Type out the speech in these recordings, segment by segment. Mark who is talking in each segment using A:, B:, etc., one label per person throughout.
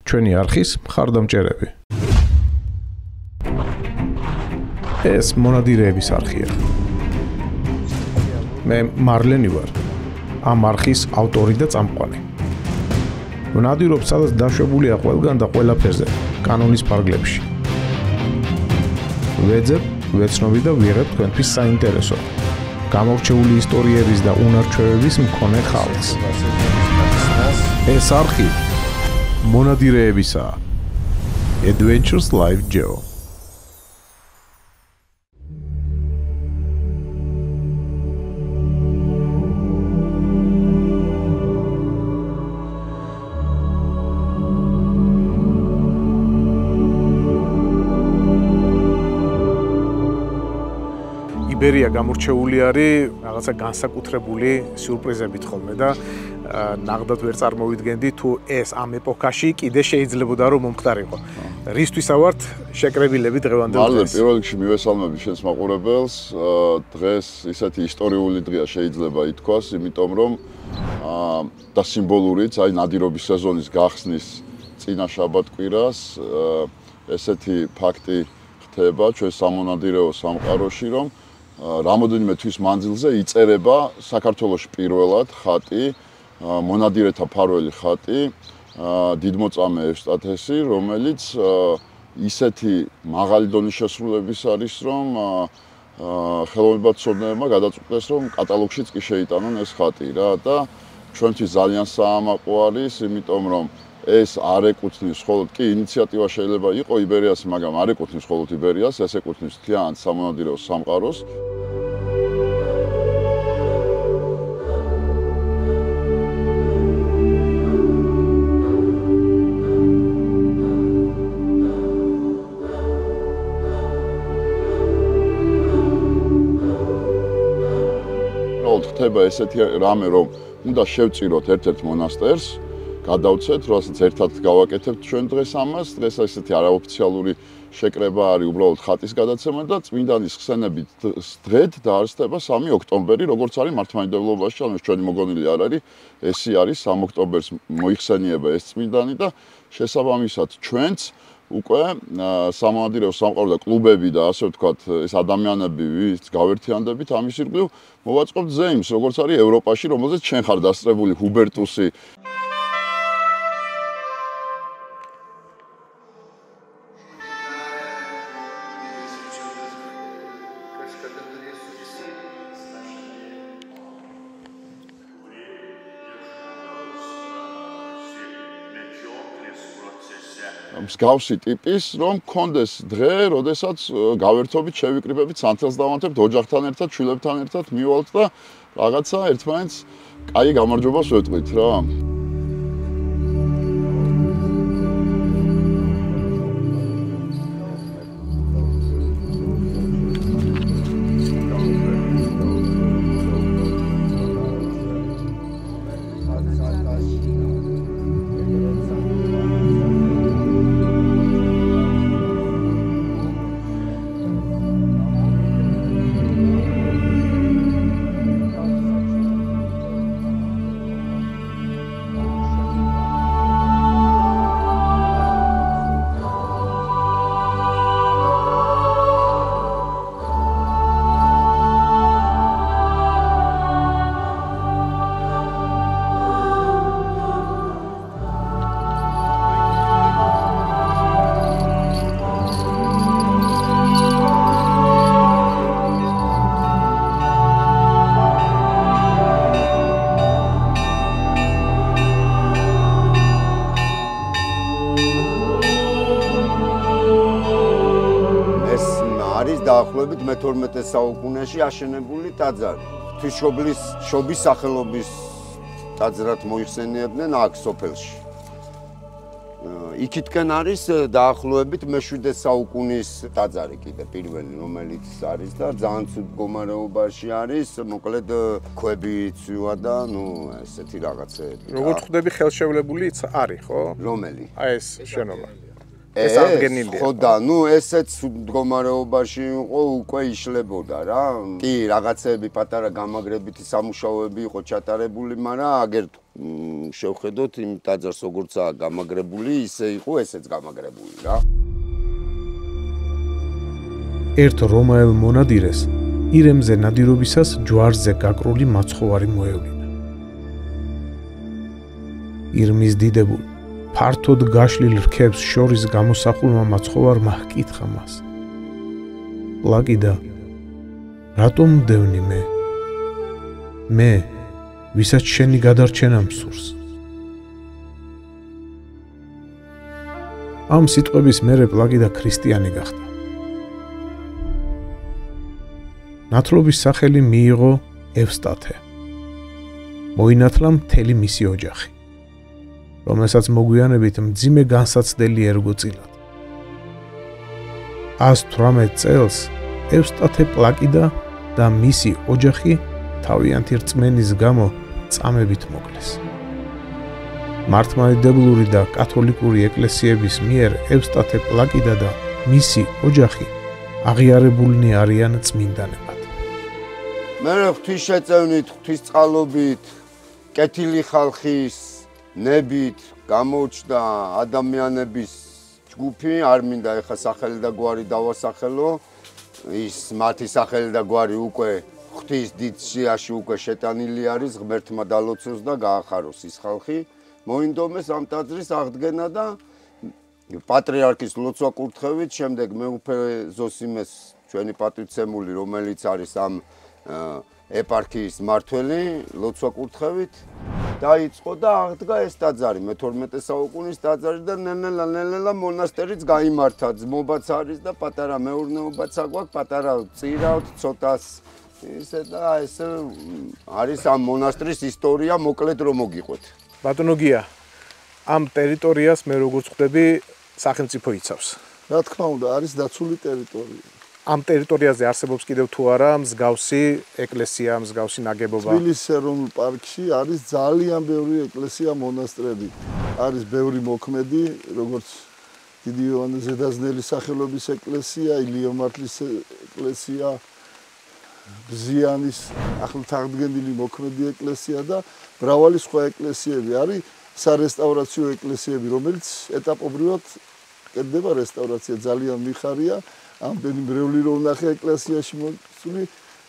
A: ჩვენი არხის მხარდამჭერები. ეს მონადირეების არხია. მე მარლენი ვარ. ამ არხის ავტორი და წამყვანი. ვნადირობ, სადაც დაშვებულია ყველგან და ყველაფერზე, კანონის ფარგლებში. ვეძებ, ვეცნობი და ვიღებ თქვენთვის საინტერესო, გამორჩეული ისტორიების და უნარჩვევების მქონე ხალხს. ეს არხი მონადირეებისაა. Adventures Live Geo. იბერია გამორჩეული არის რაღაცა განსაკუთრებული სიურპრიზებით ხოლმე და ნახდათ ვერ წარმოვიდგენდი თუ ეს ამ ეპოქაში კიდე შეიძლებოდა რომ მომხდარიყო. რისთვის ავართ შეკრებილები დღევანდელ დღეს?
B: მალე პირველ რიგში მივესალმები შენს მაყურებელს. დღეს ისეთი ისტორიული დღეა შეიძლება ითქვას, იმიტომ რომ და სიმბოლურიც, აი ნადირობის სეზონის გახსნის წინა შაბათ-კვირას ესეთი ფაქტი ხდება ჩვენ სამონადირეო სამყაროში, რომ რამოდენიმე თვის მანძილზე იწერება საქართველოში პირველად ხატი, მონადირეთა მფარველი ხატი, დიდმოწამე ევსტათესი, რომელიც ისეთი მაღალი დონის შესრულების არის, რომ ხელოვნებაცოდნეებმა გადაწყვიტეს, რომ კატალოგშიც კი შეიტანონ ეს ხატი რა და ჩვენთვის ძალიან საამაყო არის, იმიტომ რომ ეს არ ეკუთვნის მხოლოდ კი ინიციატივა შეიძლება იყო იბერიას, მაგრამ არ ეკუთვნის მხოლოდ იბერიას, ეს ეკუთვნის მთლიან სამონადირეო სამყაროს. ხდება ესეთი რამე, რომ უნდა შევწიროთ ერთ-ერთ მონასტერს, გადავცეთ, რასაც ერთად გავაკეთებთ ჩვენ დღეს ამას. დღეს ესეთი არაოფიციალური შეკრება არის უბრალოდ ხატის გადაცემა და წმინდანის ხსენებით დღედ დაარსდება 3 ოქტომბერი, როგორც არის მართლმადიდებლობაში, ანუ ჩვენი მოგონილი არ არის, ესი არის 3 ოქტომბერს მოიხსენიება ეს წმინდანი და შესაბამისად ჩვენც უკვე სამონადირეო სამყარო და კლუბები და ასე ვთქვათ, ეს ადამიანები, ვინც გავერთიანდებით ამის ირგვლივ, მოვაწყობთ ზეიმს, როგორც არის ევროპაში, რომელზეც ჩვენ ხარ დასწრებული ჰუბერტუსი. მსგავსი ტიპის, რომ მქონდეს დღე, როდესაც გავერთობით, შევიკრიბებით, სანთელს დავანთებთ, ოჯახთან ერთად, შვილებთან ერთად მივალთ და რაღაცა ერთმანეთს კაი გამარჯვებას ვეტყვით რა. დაახლოებით მე-12 საუკუნეში აშენებული ტაძარი. ღვთისმშობლის შობის სახელობის ტაძრად მოიხსენიებდნენ აქ სოფელში. იქითკენ არის დაახლოებით მე-7 საუკუნის ტაძარი კიდე პირველი, რომელიც არის და ძალიან ცუდ მდგომარეობაში არის, მოკლედ ქვებიც ვივა და ესეთი რაღაცეები.
A: როგორ ხვდები ხელშევლებული არის, ხო?
B: რომელი?
A: აი ეს შენობა. ეს აღდგენილია.
B: ხო და ესეც მდგომარეობაში იყო, უკვე იშლებოდა რა. კი, რაღაცეები პატარა გამაგრებითი სამუშაოები იყო ჩატარებული, მაგრამ აგერ
C: შევხედოთ იმ ტაძარს როგორცაა გამაგრებული, ისე იყო ესეც გამაგრებული რა.
A: ერთ რომაელ მონადირეს ირემზე ნადირობისას ჯვარზე გაკრული მაცხოვარი მოევლინა. ირმის დიდებულ, ფართოდ გაშლილ რქებს შორის გამოსახულმა მაცხოვარმა ჰკითხა მას: ლაკიდა, რატომ მდევნი მე? მე, ვისაც შენი გადარჩენა მსურს. ამ სიტყვების მერე ლაკიდა ქრისტიანი გახდა. ნათლობის სახელი მიიღო ევსტათე. მოინათლა მთელი მისი ოჯახი, რომელსაც მოგვიანებით მძიმე განსაცდელი ერგო წილად. 118 წელს ევსტათე პლაკიდა და მისი ოჯახი თავიანთი რწმენის გამო წამებით მოკლეს. მართლმადიდებლური და კათოლიკური ეკლესიების მიერ ევსტათე პლაკიდა და მისი ოჯახი აღიარებულნი არიან წმინდანებად.
C: მე ღვთის შეწევნით, ღვთის წყალობით, კეთილი ხალხის ნებით გამოჩნდა ადამიანების ჯგუფი, არ მინდა ეხა სახელი და გვარი დავასახელო, ის მათი სახელი და გვარი უკვე ღვთის დიდ სიაში უკვე შეტანილი არის, ღმერთმა დალოცოს და გაახაროს ის ხალხი. მოინდომეს ამ ტაძრის აღდგენა და პატრიარქის ლოცვა კურთხევით, შემდეგ მეუფე ზოსიმეს ჩვენი პატივცემული, რომელიც არის ამ ეპარქიის მმართველი, ლოცვა კურთხევით დაიწყო და აღდგა ეს ტაძარი, მე-12 საუკუნის ტაძარი და ნელ-ნელა მონასტერიც გაიმართა, ძმობაც არის და პატარა მეურნეობაც აგვაქვს, პატარა წირავთ ცოტას ისე და ესე არის ამ მონასტრის ისტორია, მოკლედ რომ მოგიყვეთ.
A: ბატონო გია, ამ ტერიტორიას მე როგორც ხვდები, სახელმწიფო იცავს.
D: რა თქმა უნდა, არის დაცული ტერიტორია.
A: ამ ტერიტორიაზე არსებობს კიდევ თუ არა მსგავსი ეკლესია, მსგავსი ნაგებობა?
D: თბილისის ეროვნულ პარკში არის ძალიან ბევრი ეკლესია, მონასტრები. არის ბევრი მოქმედი, როგორც დიდი იოანე ზედაზნელის სახელობის ეკლესია, ილია მართლის ეკლესია, ბზიანის ახლით აღდგენილი მოქმედი ეკლესია და მრავალი სხვა ეკლესიები არის, სარესტავრაციო ეკლესიები, რომელიც ეტაპობრივად კეთდება რესტავრაცია, ძალიან მიხარია. ამდენი მრევლი რომ ნახე ეკლესიაში მოსული,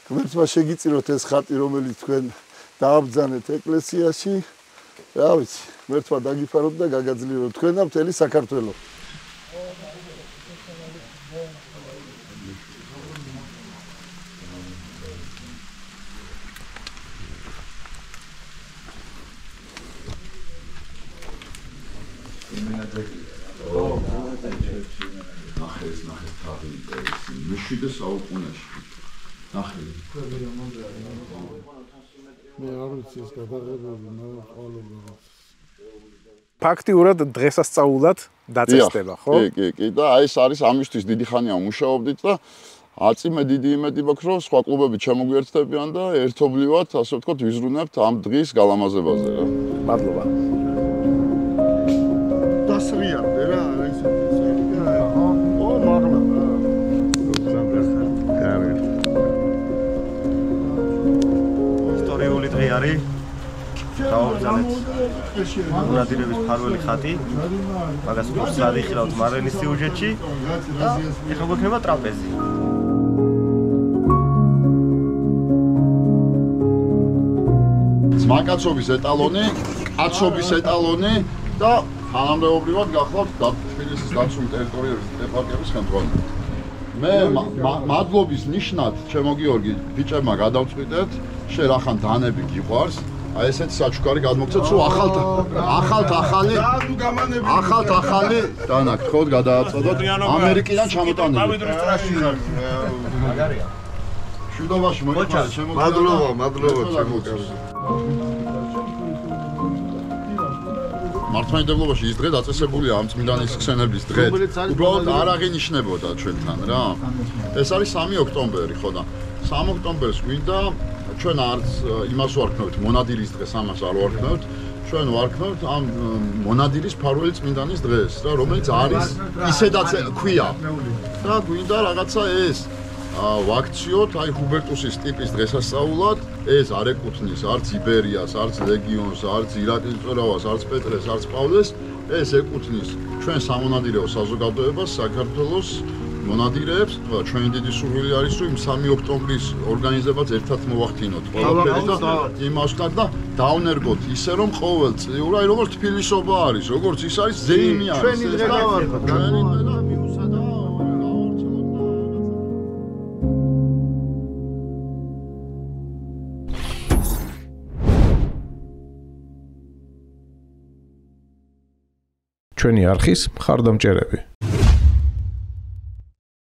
D: ღმერთმა შეგიწიროთ ეს ხატი, რომელიც თქვენ დააბრძანეთ ეკლესიაში. რა ვიცი, ღმერთმა დაგიფაროთ და გაგაძლიეროთ თქვენ და მთელი საქართველო.
B: მეშვიდე საუკუნეში. ნახე.
D: მე არ ვიცი ეს გადაღებები, მე ყოლობა.
A: ფაქტიურად დღესასწაულად დაწესდება, ხო?
B: კი და აი ეს არის ამისთვის დიდი ხანია მუშაობდით და აწიმე დიდი იმედი მაქვს რომ სხვა კლუბები შემოგვიერთდებიან და ერთობლივად, ასე ვთქვათ, ვიზრუნებთ ამ დღის გალამაზებაზე რა.
A: მადლობა.
D: დასრიამდე რა, ისეთი სერია. ო, მაგლა.
E: ისტორიული დღე არის. დავაბრძანეთ მონადირების ფარველი ხატი. მაგას უბრალოდ იხილავთ მარველის სიუჟეტში. და ეხლა გვექნება ტრაპეზი.
B: ძმაკაცობის ეტალონი, კაცობის ეტალონი და თანამდებობრივად გახლავთ თბილისის დაცული ტერიტორიების ეპარქიების ხელმძღვანელი. მე მადლობის ნიშნად, ჩემო გიორგი, ბიჭებმა გადავწყვიტეთ, შენ ახან დანები გიყვარს. აი ესეთი საჩუქარი გადმოგცეთ, სულ ახალ-ახალი დანა გთხოვთ გადააწყვეტოთ ამერიკიდან ჩამოტანილი. მაგარია. შუდობაში მოიყვანეთ, ჩემო გიორგი.
D: მადლობა, ჩემო გიორგი.
B: მართლმადიდებლობაში ის დღე დაწესებულია ამ წმინდანის ხსენების დღე. უბრალოდ არ აღინიშნებოდა ჩვენთან რა. ეს არის 3 ოქტომბერი, ხო და 3 ოქტომბერს გვინდა ჩვენ არც იმას ვარქმევთ მონადირის დღეს, ამას არ ვარქმევთ. ჩვენ ვარქმევთ ამ მონადირის ფარველი წმინდანის დღეს რა, რომელიც არის ისედაც ქვია. და გვინდა რაღაცა ეს ვაქციოთ, აი ჰუბერტუსის ტიპის დღესასწაულად ეს არ ეკუთვნის არც იბერიას, არც ლეგიონს, არც ირაკის მწვერვალს, არც პეტრეს, არც პავლეს, ეს ეკუთვნის ჩვენ სამონადირეო საზოგადოებას, საქართველოს მონადირეებს, ჩვენი დიდი სურვილი არის, რომ 3 ოქტომბრის ორგანიზებაც ერთად მოვახდინოთ ყველაფერი და იმას და დავნერგოთ ისე, რომ ყოველწლიურად, აი როგორც თბილისობა არის, როგორც ის არის ზეიმი არის.
D: ჩვენი დღე გავარქოთ.
B: ჩვენი დღე და
A: ჩვენი არხის მხარდამჭერები